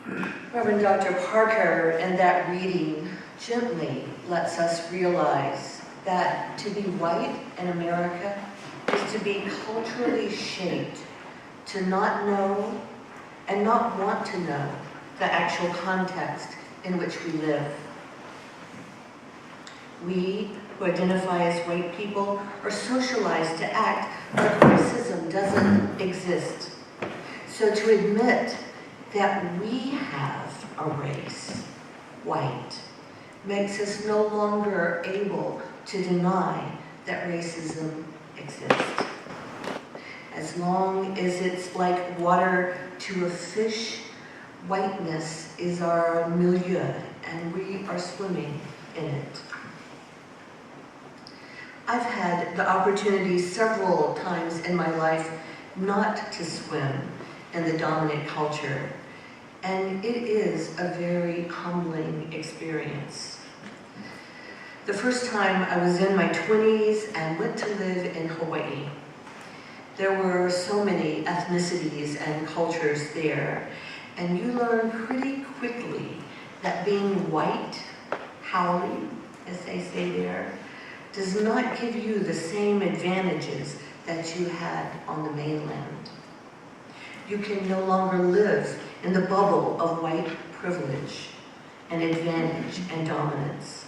Reverend Dr. Parker in that reading gently lets us realize that to be white in America is to be culturally shaped, to not know and not want to know the actual context in which we live. We who identify as white people are socialized to act like racism doesn't exist. So to admit that we have a race, white, makes us no longer able to deny that racism exists. As long as it's like water to a fish, whiteness is our milieu, and we are swimming in it. I've had the opportunity several times in my life not to swim in the dominant culture, and it is a very humbling experience. The first time I was in my 20s and went to live in Hawaii. There were so many ethnicities and cultures there, and you learn pretty quickly that being white, haole, as they say there, does not give you the same advantages that you had on the mainland. You can no longer live in the bubble of white privilege and advantage and dominance.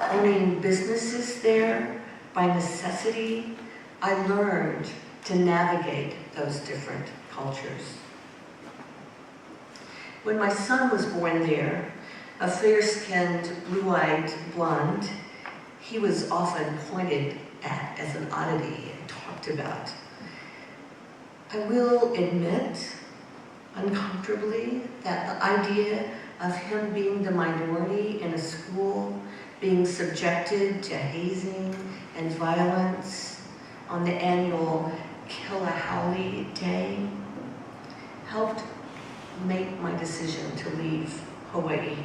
Owning businesses there by necessity, I learned to navigate those different cultures. When my son was born there, a fair-skinned, blue-eyed blonde, he was often pointed at as an oddity and talked about. I will admit, uncomfortably, that the idea of him being the minority in a school, being subjected to hazing and violence on the annual Kilauea Day, helped make my decision to leave Hawaii.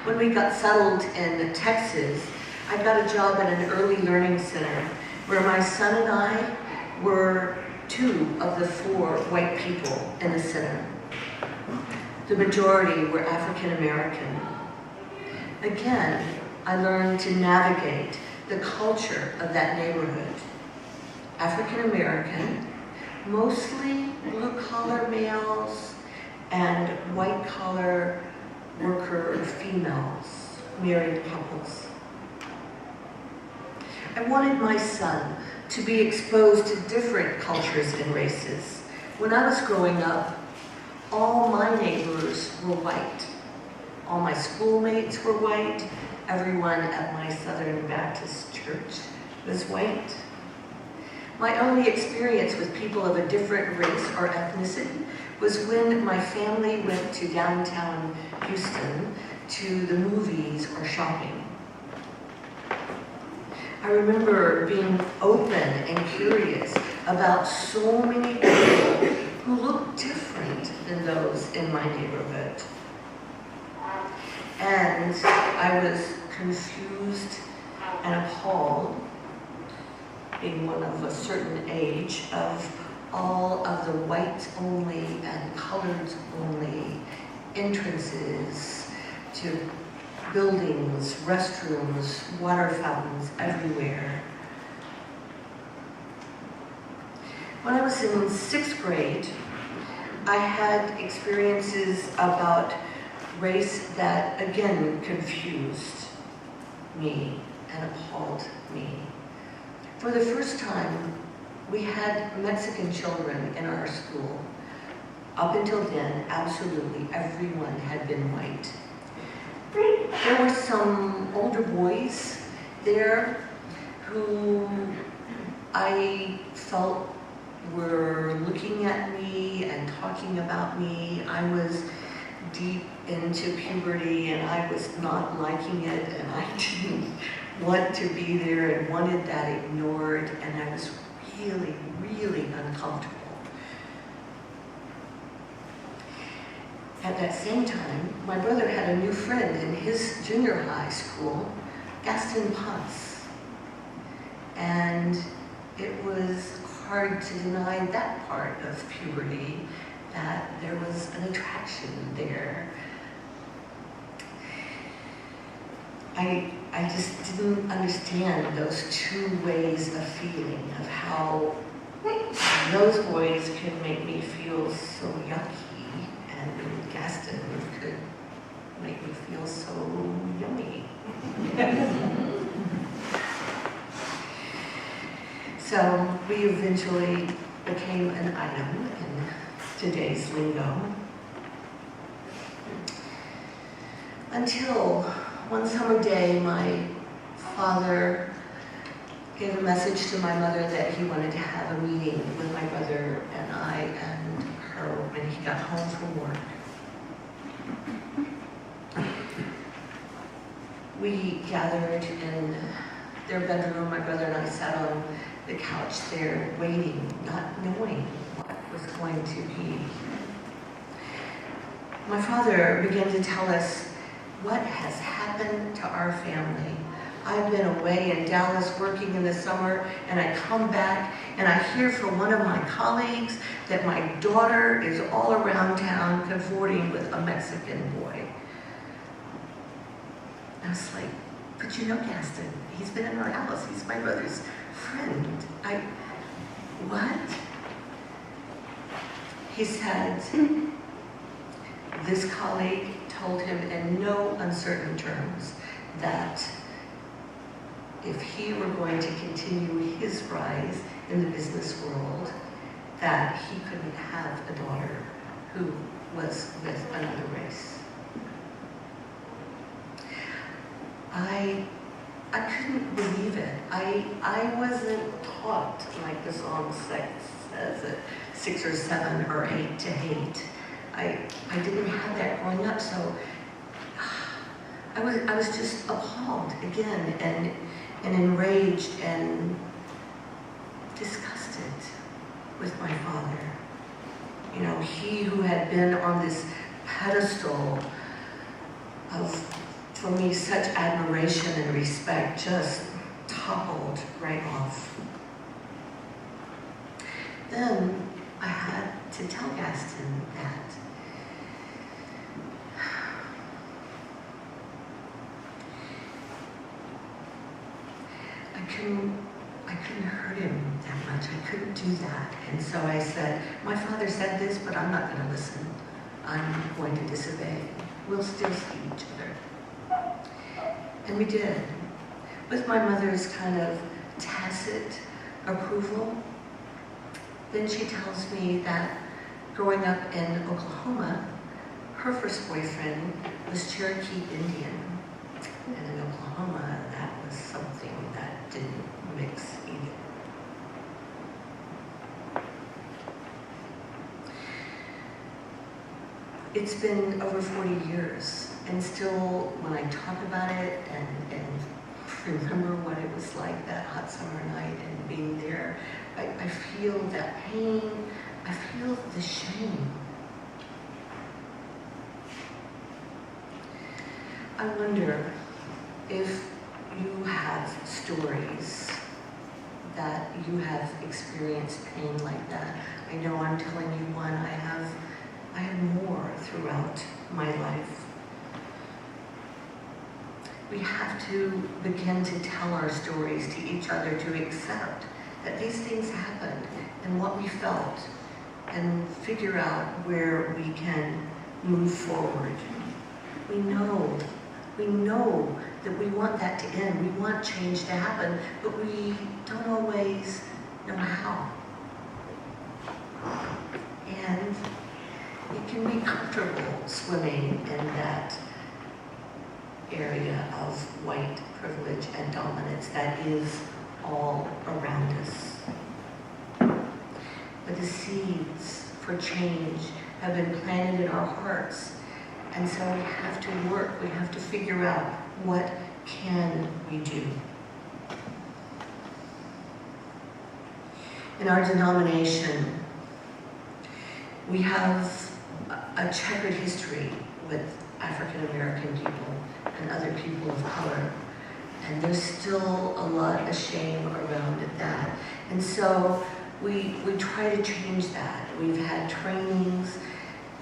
When we got settled in Texas, I got a job at an early learning center where my son and I were 2 of the 4 white people in the center. The majority were African American. Again, I learned to navigate the culture of that neighborhood. African American, mostly blue-collar males and white-collar worker females, married couples. I wanted my son to be exposed to different cultures and races. When I was growing up, all my neighbors were white. All my schoolmates were white. Everyone at my Southern Baptist church was white. My only experience with people of a different race or ethnicity was when my family went to downtown Houston to the movies or shopping. I remember being open and curious about so many people who looked different than those in my neighborhood. And I was confused and appalled, being one of a certain age, of all of the whites-only and coloreds-only entrances to buildings, restrooms, water fountains everywhere. When I was in 6th grade, I had experiences about race that again confused me and appalled me. For the first time, we had Mexican children in our school. Up until then, absolutely everyone had been white. There were some older boys there who I felt were looking at me and talking about me. I was deep into puberty and I was not liking it, and I didn't want to be there and wanted that ignored, and I was really, really uncomfortable. At that same time, my brother had a new friend in his junior high school, Gaston Ponce. And it was hard to deny that part of puberty that there was an attraction there. I just didn't understand those two ways of feeling, of how those boys could make me feel so yucky, and Gaston could make me feel so yummy. So we eventually became an item in today's lingo. Until one summer day, my father gave a message to my mother that he wanted to have a meeting with my brother and I and her when he got home from work. We gathered in their bedroom. My brother and I sat on the couch there waiting, not knowing what was going to be. My father began to tell us what has happened to our family. I've been away in Dallas working in the summer, and I come back and I hear from one of my colleagues that my daughter is all around town cavorting with a Mexican boy. I was like, but you know Gaston, he's been in our house, he's my brother's friend. What? He said, this colleague told him in no uncertain terms that if he were going to continue his rise in the business world, that he couldn't have a daughter who was with another race. I couldn't believe it. I wasn't taught, like the song says, at 6 or 7 or 8 to hate. I didn't have that growing up, so I was just appalled again and enraged and disgusted with my father. You know, he who had been on this pedestal of, for me, such admiration and respect, just toppled right off. Then I had to tell Gaston that I couldn't hurt him that much. I couldn't do that. And so I said, my father said this, but I'm not going to listen. I'm going to disobey. We'll still see each other. And we did. With my mother's kind of tacit approval. Then she tells me that growing up in Oklahoma, her first boyfriend was Cherokee Indian. And in Oklahoma, that was something that didn't mix either. It's been over 40 years, and still when I talk about it and remember what it was like that hot summer night and being there, I feel that pain, I feel the shame. I wonder if you have stories that you have experienced pain like that. I know I'm telling you one. I have more throughout my life. We have to begin to tell our stories to each other, to accept that these things happened and what we felt, and figure out where we can move forward. We know that we want that to end. We want change to happen, but we don't always know how. And it can be comfortable swimming in that area of white privilege and dominance that is all around us. But the seeds for change have been planted in our hearts. And so we have to work, we have to figure out what can we do. In our denomination, we have a checkered history with African American people and other people of color. And there's still a lot of shame around that. And so we try to change that. We've had trainings,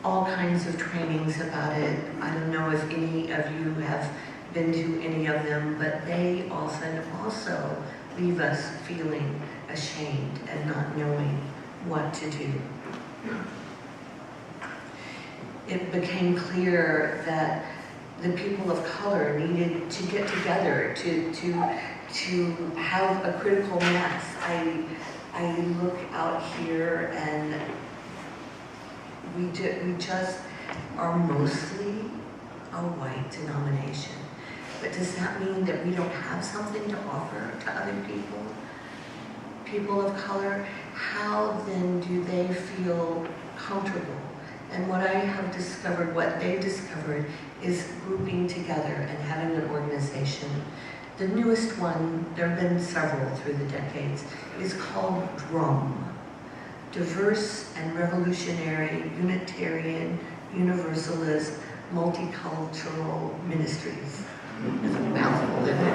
all kinds of trainings about it. I don't know if any of you have been to any of them, but they often also leave us feeling ashamed and not knowing what to do. It became clear that the people of color needed to get together to have a critical mass. I look out here and we just are mostly a white denomination. But does that mean that we don't have something to offer to other people? People of color, how then do they feel comfortable? And what I have discovered, what they discovered, is grouping together and having an organization. The newest one, there have been several through the decades, is called DRUM. Diverse and Revolutionary Unitarian Universalist Multicultural Ministries. It's a mouthful, isn't it?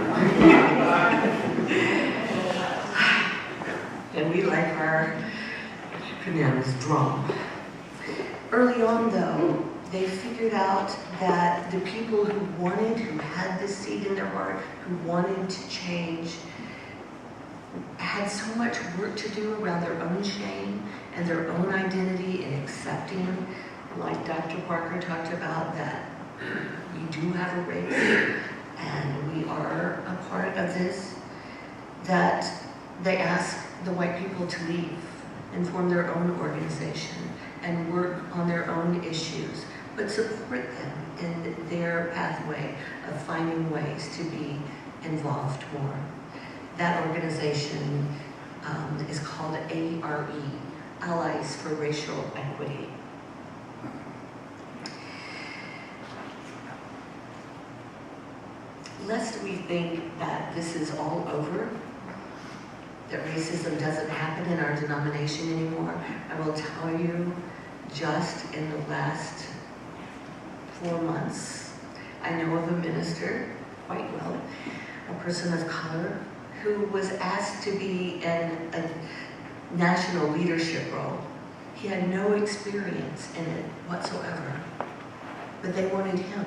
And we like our acronyms, DRUM. Early on, though, they figured out that the people who had this seed in their heart, who wanted to change, had so much work to do around their own shame and their own identity and accepting, like Dr. Parker talked about, that we do have a race and we are a part of this, that they asked the white people to leave and form their own organization and work on their own issues, but support them in their pathway of finding ways to be involved more. That organization is called ARE, Allies for Racial Equity. Lest we think that this is all over, that racism doesn't happen in our denomination anymore, I will tell you, just in the last 4 months, I know of a minister, quite well, a person of color, who was asked to be in a national leadership role. He had no experience in it whatsoever, but they wanted him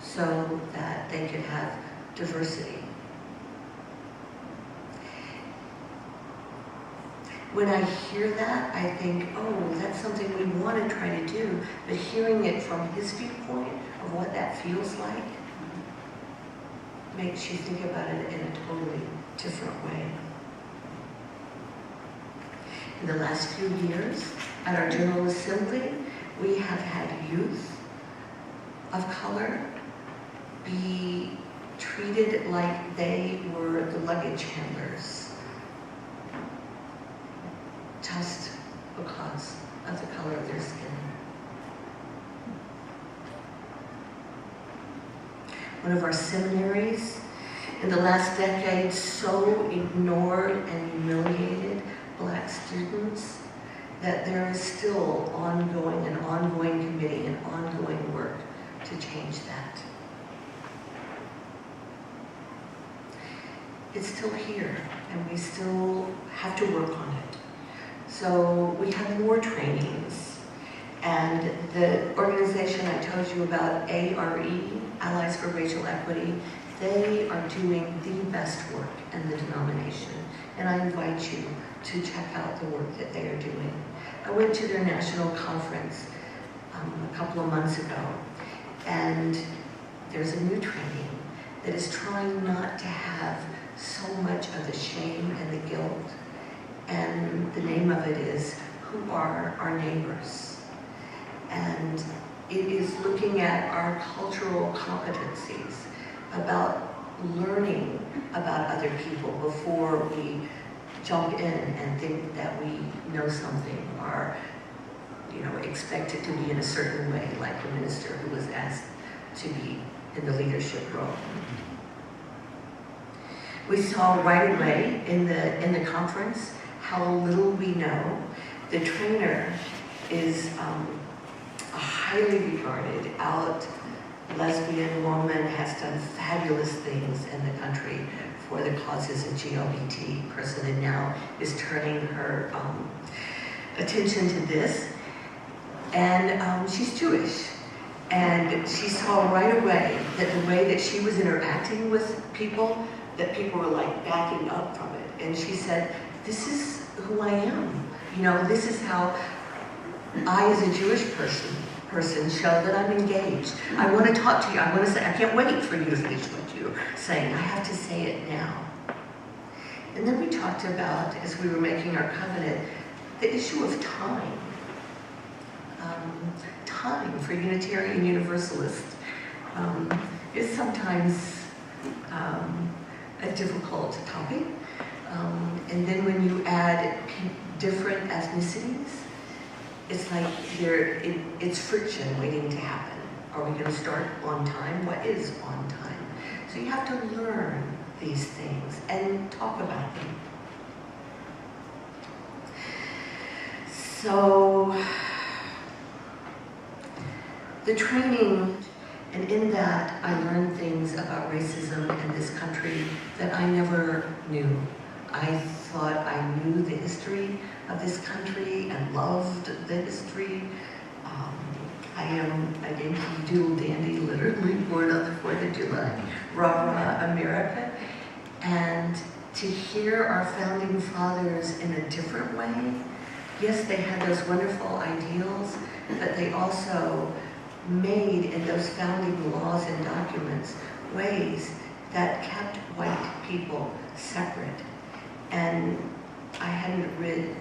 so that they could have diversity. When I hear that, I think, oh, that's something we want to try to do, but hearing it from his viewpoint of what that feels like makes you think about it in a totally different way. In the last few years, at our General Assembly, we have had youth of color be treated like they were the luggage handlers, just because of the color of their skin. One of our seminaries in the last decade so ignored and humiliated Black students that there is still an ongoing committee and ongoing work to change that. It's still here, and we still have to work on it. So we have more trainings, and the organization I told you about, ARE, Allies for Racial Equity, they are doing the best work in the denomination, and I invite you to check out the work that they are doing. I went to their national conference a couple of months ago, and there's a new training that is trying not to have so much of the shame and the guilt. And the name of it is, Who Are Our Neighbors? And it is looking at our cultural competencies, about learning about other people before we jump in and think that we know something or expect it to be in a certain way, like the minister who was asked to be in the leadership role. We saw right away in the conference how little we know. The trainer is a highly regarded out lesbian woman, has done fabulous things in the country for the causes of LGBT person, and now is turning her attention to this. And she's Jewish. And she saw right away that the way that she was interacting with people, that people were like backing up from it. And she said, this is who I am. You know, this is how I, as a Jewish person show that I'm engaged. I want to talk to you. I want to say, I can't wait for you to finish what you're saying. I have to say it now. And then we talked about, as we were making our covenant, the issue of time. Time for Unitarian Universalist is sometimes a difficult topic. And then when you add different ethnicities, it's like it's friction waiting to happen. Are we going to start on time? What is on time? So you have to learn these things and talk about them. So the training, and in that I learned things about racism in this country that I never knew. I thought I knew the history of this country and loved the history. I am a Yankee Doodle Dandy, literally born on the 4th of July, rah rah America. And to hear our founding fathers in a different way, yes, they had those wonderful ideals, but they also made in those founding laws and documents ways that kept white people separate. And I hadn't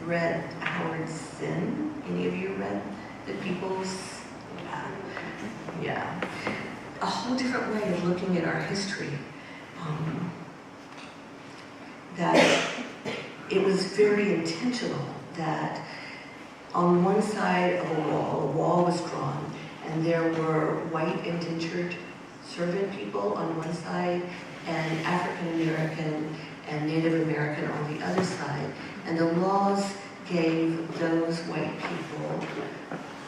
read Howard Zinn. Any of you read The People's? Yeah. A whole different way of looking at our history. That it was very intentional that on one side of a wall was drawn, and there were white indentured servant people on one side, and African American and Native American on the other side. And the laws gave those white people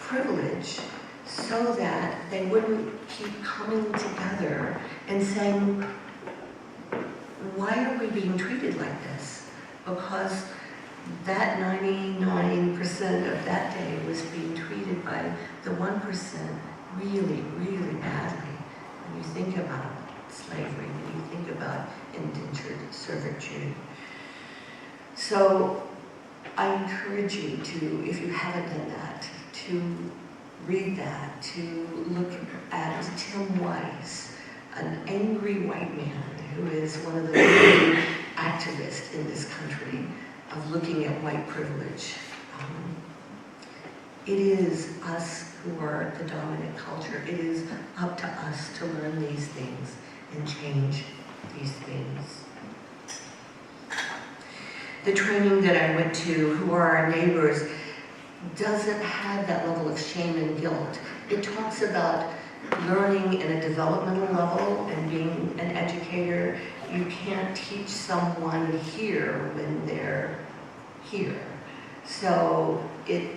privilege so that they wouldn't keep coming together and saying, why are we being treated like this? Because that 99% of that day was being treated by the 1% really, really badly. When you think about slavery, when you think about indentured servitude. So I encourage you to, if you haven't done that, to read that, to look at Tim Weiss, an angry white man who is one of the leading activists in this country of looking at white privilege. It is us who are the dominant culture. It is up to us to learn these things and change these things. The training that I went to, Who Are Our Neighbors, doesn't have that level of shame and guilt. It talks about learning in a developmental level and being an educator. You can't teach someone here when they're here. So it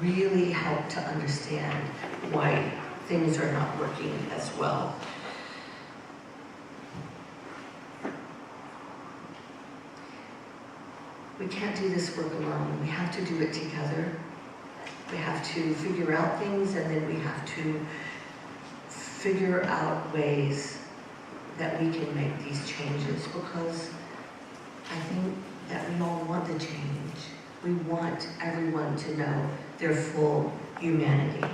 really helped to understand why things are not working as well. We can't do this work alone. We have to do it together. We have to figure out things, and then we have to figure out ways that we can make these changes, because I think that we all want the change. We want everyone to know their full humanity.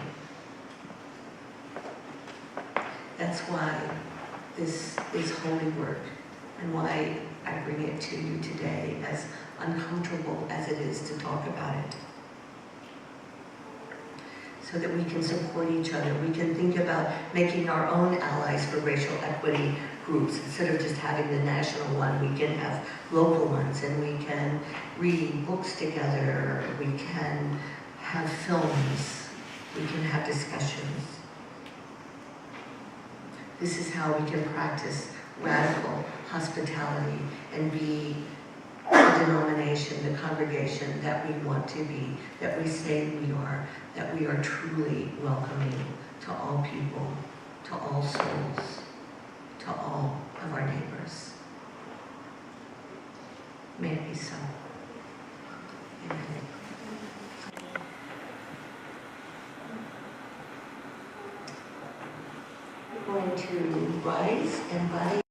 That's why this is holy work, and why I bring it to you today, as uncomfortable as it is to talk about it. So that we can support each other. We can think about making our own allies for racial equity groups. Instead of just having the national one, we can have local ones, and we can read books together. We can have films. We can have discussions. This is how we can practice radical hospitality and be the denomination, the congregation that we want to be, that we say we are, that we are truly welcoming to all people, to all souls, to all of our neighbors. May it be so. Amen. We're going to rise and by